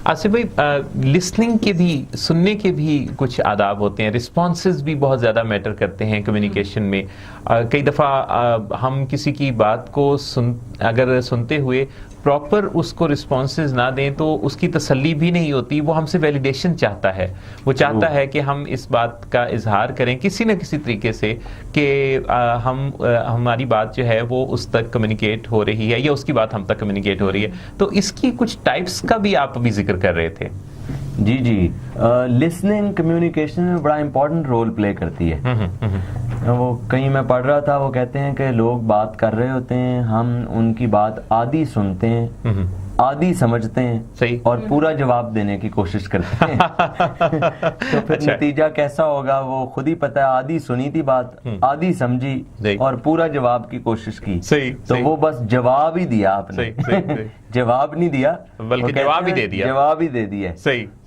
آصف بھائی لسننگ کے بھی سننے کے بھی کچھ آداب ہوتے ہیں, رسپانسز بھی بہت زیادہ میٹر کرتے ہیں کمیونیکیشن میں. کئی دفعہ ہم کسی کی بات کو اگر سنتے ہوئے پراپر اس کو رسپانسز نہ دیں تو اس کی تسلی بھی نہیں ہوتی, وہ ہم سے ویلیڈیشن چاہتا ہے, وہ چاہتا ہے کہ ہم اس بات کا اظہار کریں کسی نہ کسی طریقے سے کہ ہماری بات جو ہے وہ اس تک کمیونیکیٹ ہو رہی ہے یا اس کی بات ہم تک کمیونیکیٹ ہو رہی ہے. تو اس کی کچھ ٹائپس کا بھی آپ ابھی ذکر کر رہے تھے. جی لسننگ کمیونیکیشن میں بڑا امپورٹنٹ رول پلے کرتی ہے. وہ کہیں میں پڑھ رہا تھا, وہ کہتے ہیں کہ لوگ بات کر رہے ہوتے ہیں, ہم ان کی بات آدھی سنتے ہیں, آدھی سمجھتے ہیں اور پورا جواب دینے کی کوشش کرتے ہیں. تو پھر نتیجہ کیسا ہوگا وہ خود ہی پتا ہے. آدھی سنی تھی بات, آدھی سمجھی اور پورا جواب کی کوشش کی, تو وہ بس جواب ہی دیا آپ نے, جواب نہیں دیا بلکہ جواب ہی دے دیا.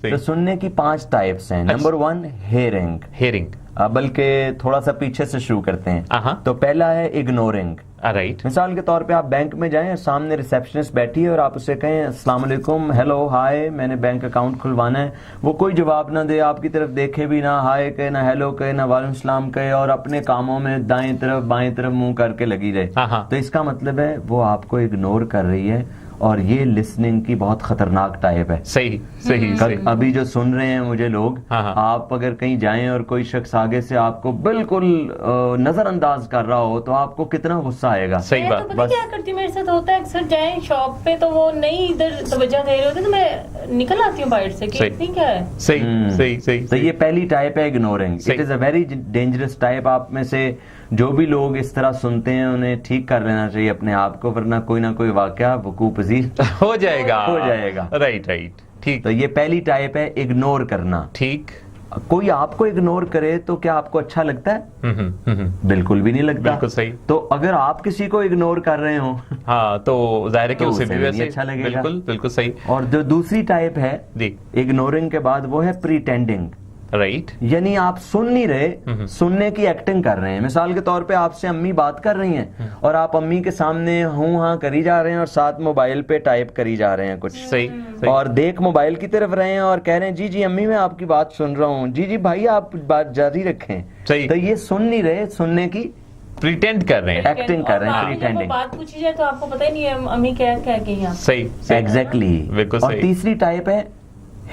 تو سننے کی 5 ٹائپس ہیں. نمبر 1 ہیئرنگ, بلکہ تھوڑا سا پیچھے سے شروع کرتے ہیں. تو پہلا ہے اگنورنگ. مثال کے طور پہ آپ بینک میں جائیں, سامنے ریسیپشنسٹ بیٹھی ہے اور آپ اسے کہیں السلام علیکم, ہیلو, ہائے, میں نے بینک اکاؤنٹ کھلوانا ہے. وہ کوئی جواب نہ دے, آپ کی طرف دیکھے بھی نہ, ہائے کہے نہ ہیلو کہے نہ وعلیکم السلام کہے, اور اپنے کاموں میں دائیں طرف بائیں طرف منہ کر کے لگی رہے. تو اس کا مطلب ہے وہ آپ کو اگنور کر رہی ہے, اور یہ لسننگ کی بہت خطرناک ٹائپ ہے. صحیح. ابھی جو سن رہے ہیں مجھے لوگ, آپ اگر کہیں جائیں اور کوئی شخص آگے سے آپ کو بالکل نظر انداز کر رہا ہو تو آپ کو کتنا غصہ آئے گا. صحیح بات. بس کیا کرتی ہوں, میرے ساتھ ہوتا ہے اکثر, جائیں شاپ پہ تو وہ نہیں ادھر توجہ دے رہے ہوتے تو میں نکل آتی ہوں باہر سے کہ اتنی کیا ہے. صحیح. تو یہ پہلی ٹائپ ہے ignoring. It is a very dangerous type. آپ میں سے جو بھی لوگ اس طرح سنتے ہیں انہیں ٹھیک کر لینا چاہیے اپنے آپ کو, ورنہ کوئی نہ کوئی واقعہ وقوع پذیر ہو جائے گا. رائٹ. ٹھیک. تو یہ پہلی ٹائپ ہے اگنور کرنا. ٹھیک. کوئی آپ کو اگنور کرے تو کیا آپ کو اچھا لگتا ہے؟ بالکل بھی نہیں لگتا. بالکل صحیح. تو اگر آپ کسی کو اگنور کر رہے ہوں تو ظاہر ہے کہ اسے بھی ویسے اچھا لگے گا. بالکل صحیح. اور جو دوسری ٹائپ ہے اگنورنگ کے بعد, وہ ہے پریٹینڈنگ. رائٹ. یعنی آپ سن نہیں رہے, سننے کی ایکٹنگ کر رہے ہیں. مثال کے طور پہ آپ سے امی بات کر رہی ہیں اور آپ امی کے سامنے ہوں ہاں کری جا رہے ہیں اور ساتھ موبائل پہ ٹائپ کری جا رہے ہیں کچھ. صحیح. اور دیکھ موبائل کی طرف رہے ہیں اور کہہ رہے ہیں جی امی میں آپ کی بات سن رہا ہوں, جی بھائی آپ بات جاری رکھیں. تو یہ سن نہیں رہے, سننے کی پریٹینڈ کر رہے ہیں, ایکٹنگ کر رہے ہیں, پریٹینڈنگ. بات پوچھی جائے تو آپ کو پتہ ہی نہیں ہے امی کیا کہی ہیں. صحیح. ایگزیکٹلی. اور تیسری ٹائپ ہے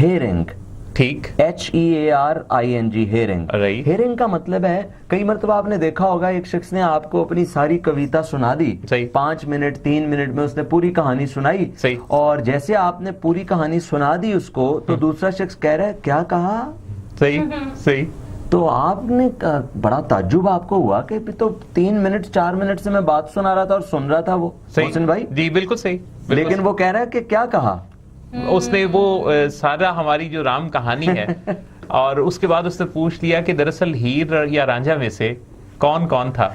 ہیئرنگ. ٹھیک. HEARING, hearing. ہیئرنگ کا مطلب ہے, کئی مرتبہ آپ نے دیکھا ہوگا ایک شخص نے آپ کو اپنی ساری کویتا سنا دی, 5 منٹ 3 منٹ میں اس نے پوری کہانی سنائی, اور جیسے آپ نے پوری کہانی سنا دی اس کو تو دوسرا شخص کہہ رہا ہے کیا کہا. صحیح. تو آپ نے بڑا تعجب آپ کو ہوا کہ تو 3 منٹ 4 منٹ سے میں بات سنا رہا تھا اور سن رہا تھا وہ محسن بھائی. جی بالکل صحیح. لیکن وہ کہہ رہا ہے کہ کیا کہا. اس نے وہ سارا ہماری جو رام کہانی ہے اور اس کے بعد اس نے پوچھ لیا کہ دراصل ہیر یا رانجھا میں سے کون تھا.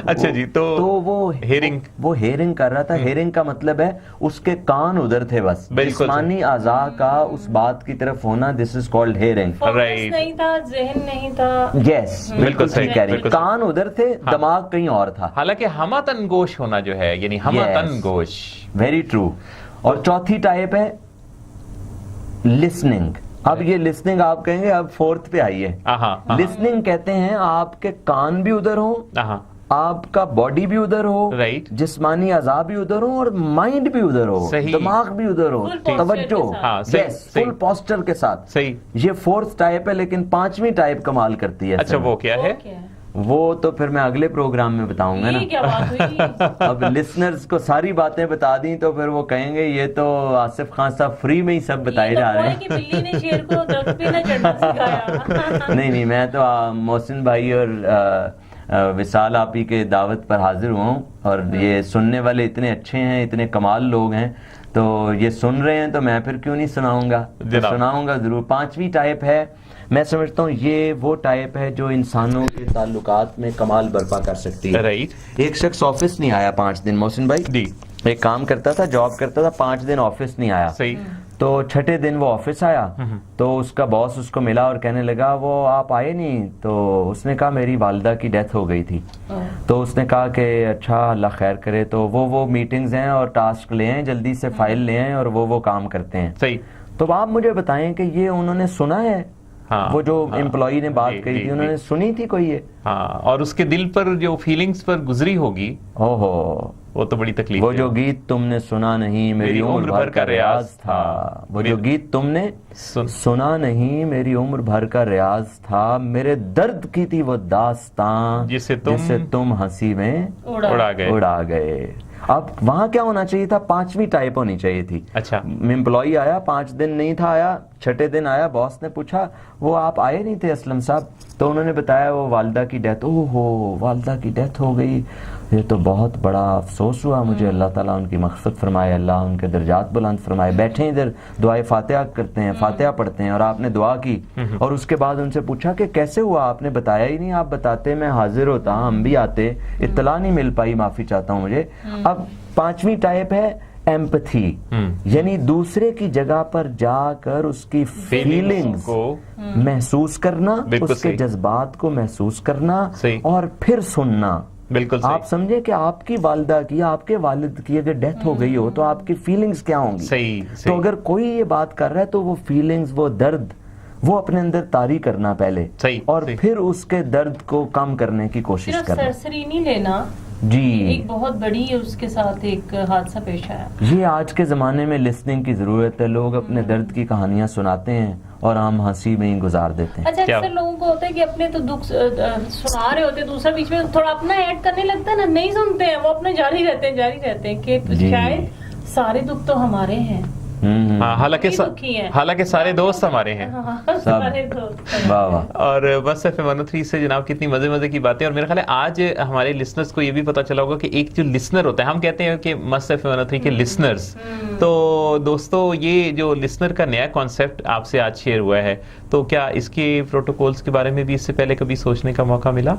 اچھا جی. تو وہ ہیئرنگ کر رہا تھا. ہیئرنگ کا مطلب ہے اس کے کان ادھر تھے, بس جسمانی اعضاء کا اس بات کی طرف ہونا, دس از کالڈ ہیئرنگ. رائٹ. نہیں تھا, ذہن نہیں تھا. یس بالکل صحیح کہہ رہی, کان ادھر تھے, دماغ کہیں اور تھا. حالانکہ ہمہ تن گوش ہونا جو ہے, یعنی ہمہ تن گوش. Very true. اور چوتھی ٹائپ ہے لسننگ. اب یہ لسننگ آپ کہیں گے اب 4th پہ آئیے. لسننگ کہتے ہیں آپ کے کان بھی ادھر ہوں, آپ کا باڈی بھی ادھر ہو, جسمانی اعضاء بھی ادھر ہو, اور مائنڈ بھی ادھر ہو, دماغ بھی ادھر ہو, توجہ, فل پوسچر کے ساتھ. یہ 4th ٹائپ ہے. لیکن 5ویں ٹائپ کمال کرتی ہے. اچھا وہ کیا ہے؟ وہ تو پھر میں اگلے پروگرام میں بتاؤں گا نا. اب لسنرز کو ساری باتیں بتا دیں تو پھر وہ کہیں گے یہ تو آصف خان صاحب فری میں ہی سب بتائے جا رہے ہیں. نہیں, میں تو محسن بھائی اور وصال آپی کے دعوت پر حاضر ہوا ہوں, اور یہ سننے والے اتنے اچھے ہیں, اتنے کمال لوگ ہیں, تو یہ سن رہے ہیں تو میں پھر کیوں نہیں سناؤں گا. سناؤں گا ضرور. 5ویں ٹائپ ہے, میں سمجھتا ہوں یہ وہ ٹائپ ہے جو انسانوں کے تعلقات میں کمال برپا کر سکتی ہے. رائٹ. ایک شخص آفس نہیں آیا 5 دن, محسن بھائی, ایک کام کرتا تھا, جاب کرتا تھا, 5 دن آفس نہیں آیا. صحیح. تو چھٹے دن وہ آفس آیا تو اس کا باس اس کو ملا اور کہنے لگا وہ آپ آئے نہیں. تو اس نے کہا میری والدہ کی ڈیتھ ہو گئی تھی. تو اس نے کہا کہ اچھا اللہ خیر کرے. تو وہ میٹنگز ہیں اور ٹاسک لے آئیں, جلدی سے فائل لے آئیں اور وہ کام کرتے ہیں. صحیح. تو آپ مجھے بتائیں کہ یہ انہوں نے سنا ہے, وہ جو امپلائی نے بات کہی تھی انہوں نے سنی تھی کوئی یہ؟ ہاں, اور اس کے دل پر جو فیلنگز پر گزری ہوگی, اوہو وہ تو بڑی تکلیف. وہ جو گیت تم نے سنا نہیں میری عمر بھر کا ریاض تھا, وہ جو گیت تم نے سنا نہیں میری عمر بھر کا ریاض تھا, میرے درد کی تھی وہ داستان جسے تم ہنسی میں اڑا گئے. اب وہاں کیا ہونا چاہیے تھا؟ 5ویں ٹائپ ہونی چاہیے تھی. اچھا, امپلائی آیا, 5 دن نہیں تھا آیا, چھٹے دن آیا, باس نے پوچھا وہ آپ آئے نہیں تھے اسلم صاحب. تو انہوں نے بتایا وہ والدہ کی ڈیتھ. والدہ کی ڈیتھ ہو گئی, یہ تو بہت بڑا افسوس ہوا مجھے. اللہ تعالیٰ ان کی مغفرت فرمائے, اللہ ان کے درجات بلند فرمائے. بیٹھے ادھر دعائے فاتحہ کرتے ہیں, فاتحہ پڑھتے ہیں, اور آپ نے دعا کی اور اس کے بعد ان سے پوچھا کہ کیسے ہوا, آپ نے بتایا ہی نہیں, آپ بتاتے میں حاضر ہوتا, ہم بھی آتے, اطلاع نہیں مل پائی, معافی چاہتا ہوں مجھے. اب 5ویں ٹائپ ہے ایمپتھی, یعنی دوسرے کی جگہ پر جا کر اس کی فیلنگز کو محسوس کرنا, اس کے جذبات کو محسوس کرنا اور پھر سننا. بالکل آپ سمجھے کہ آپ کی والدہ کی, آپ کے والد کی اگر ڈیتھ ہو گئی ہو تو آپ کی فیلنگز کیا ہوں گی. تو اگر کوئی یہ بات کر رہا ہے تو وہ فیلنگز, وہ درد, وہ اپنے اندر طاری کرنا پہلے, اور پھر اس کے درد کو کم کرنے کی کوشش کرنا. سرسری نہیں لینا جی, ایک بہت بڑی اس کے ساتھ ایک حادثہ پیش آیا. یہ آج کے زمانے میں لسننگ کی ضرورت ہے. لوگ اپنے درد کی کہانیاں سناتے ہیں اور ہم ہنسی میں ہی گزار دیتے ہیں. اچھا, اکثر لوگوں کو ہوتا ہے کہ اپنے تو دکھ سنا رہے ہوتے ہیں, دوسرا بیچ میں تھوڑا اپنا ایڈ کرنے لگتا ہے نا, نہیں سنتے ہیں, وہ اپنے جاری رہتے ہیں کہ شاید سارے دکھ تو ہمارے ہیں, حالانکہ سارے دوست ہمارے ہیں. اور بس FM 103 سے جناب کتنی مزے کی باتیں. اور میرا خیال ہے آج ہمارے لسنرز کو یہ بھی پتا چلا ہوگا کہ ایک جو لسنر ہوتا ہے, ہم کہتے ہیں کہ مست FM 103 کے لسنرز, تو دوستو یہ جو لسنر کا نیا کانسیپٹ آپ سے آج شیئر ہوا ہے, تو کیا اس کے پروٹوکولز کے بارے میں بھی اس سے پہلے کبھی سوچنے کا موقع ملا؟